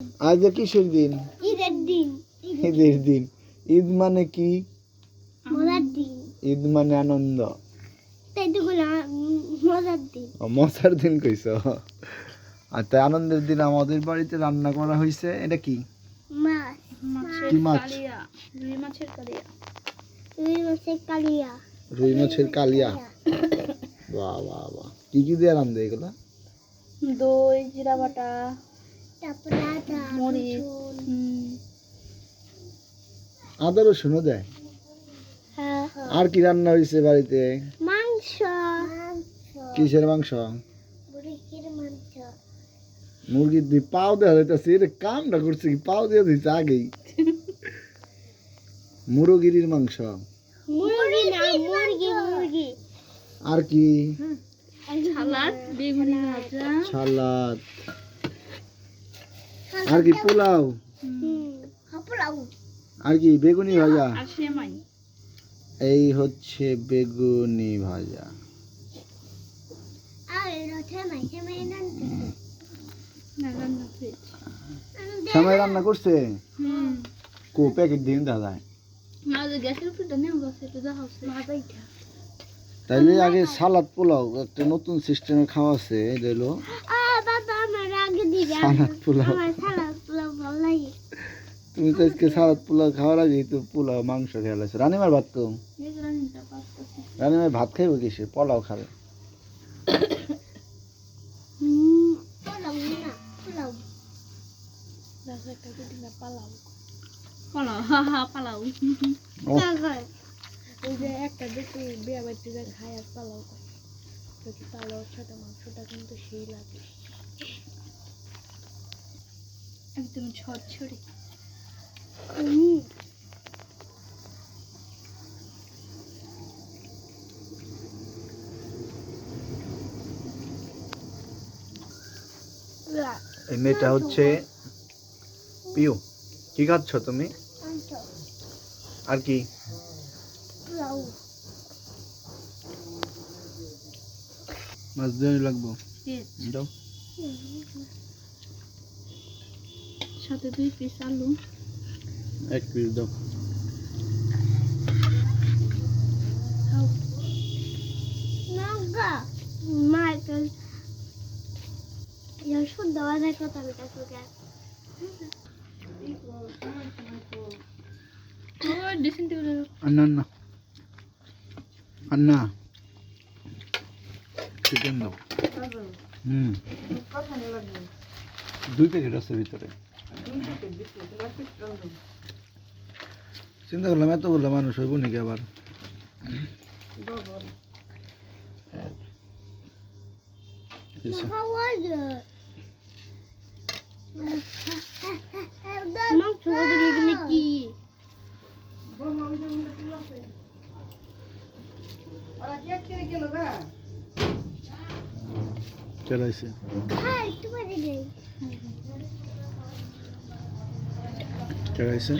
আজ কিসের দিন? ঈদের দিন। ঈদের দিন। ঈদ মানে কি? মজার দিন। ঈদ মানে আনন্দ। তাই তো বললাম মজার দিন। মজার দিন কইছো। আর তাই আনন্দের দিন আমাদের বাড়িতে রান্না করা হয়েছে। এটা কি? মাছ। কি মাছ? রুই মাছের কালিয়া। রুই মাছের কালিয়া। রুই মাছের কালিয়া। বাহ বাহ বাহ। কি কি দিয়ে রান্ধে এগুলা? দই, জিরা বাটা, তারপরে আদা, মরিচ। আদা রসুনও দেয়। হ্যাঁ। আর কি রান্না হয়েছে বাড়িতে? মাংস। কিসের মাংস? মুরগির মাংস। মুরগির দিয়ে পাও দেওয়া যাইতেছে। এটা কামটা করছে কি? পাও দিয়ে দিচ্ছে আগেই। মুরগির মাংস। মুরগি না, মুরগি মুরগি। আর কি? সালাদ, বেগুনি ভাজা। সালাদ। আর কি? পোলাও। পোলাও। আর কি? বেগুনি ভাজা। আর সেমাই। এই হচ্ছে বেগুনি ভাজা। আর সেমাই, সেমাই না রান্না হয়েছে। সেমাই রান্না করছে? কো প্যাকেট দিন দাদা। না যে গ্যাসের উপরে নেও গেছে তো যা হচ্ছে ভাবাইটা। তাইলে আগে সালাদ পোলাও একটা নতুন সিস্টেমে খাওয়া আছে। এটা হলো বাবা আমার আগে দিবে। সালাদ পোলাও। আমার সালাদ পোলাও ভালো লাগে। তুমি তো আজকে সালাদ পোলাও খাওয়ার আগে তো পোলাও মাংস খেয়ে লাগছে। রানিমার ভাত তো রানিমার ভাত খাইব কিসে? পোলাও খাবে। পোলাও না পোলাও। দেখো একটা দিলা পোলাও। পোলাও হা হা পোলাও। ওই যে একটা দেখি বিয়ে বাড়িতে যা খায় আর পোলাও খায়। তো পোলাওর সাথে মাংসটা কিন্তু সেই লাগে। একদম ঝরঝরে। এই মেয়েটা হচ্ছে পিউ। কি খাচ্ছ তুমি? আর কি? মাছ দিয়ে লাগবো। দাও। সাথে 2 পিস আলু। 1 পিস দাও। নাগা মাইকেল ইয়া শুদ্ধ আওয়াজে কথা বলতে শুকে। ও ডিসেন্ট হলো। আন্না আন্না আন্না চিকেন দাও। কথা নিয়ে লাগবে। 2 প্যাকেট আছে ভিতরে। 2 প্যাকেট দিতে চিন্তা করলাম এতগুলো মানুষ হইব নাকি আবার। চলাইছে চলাইছে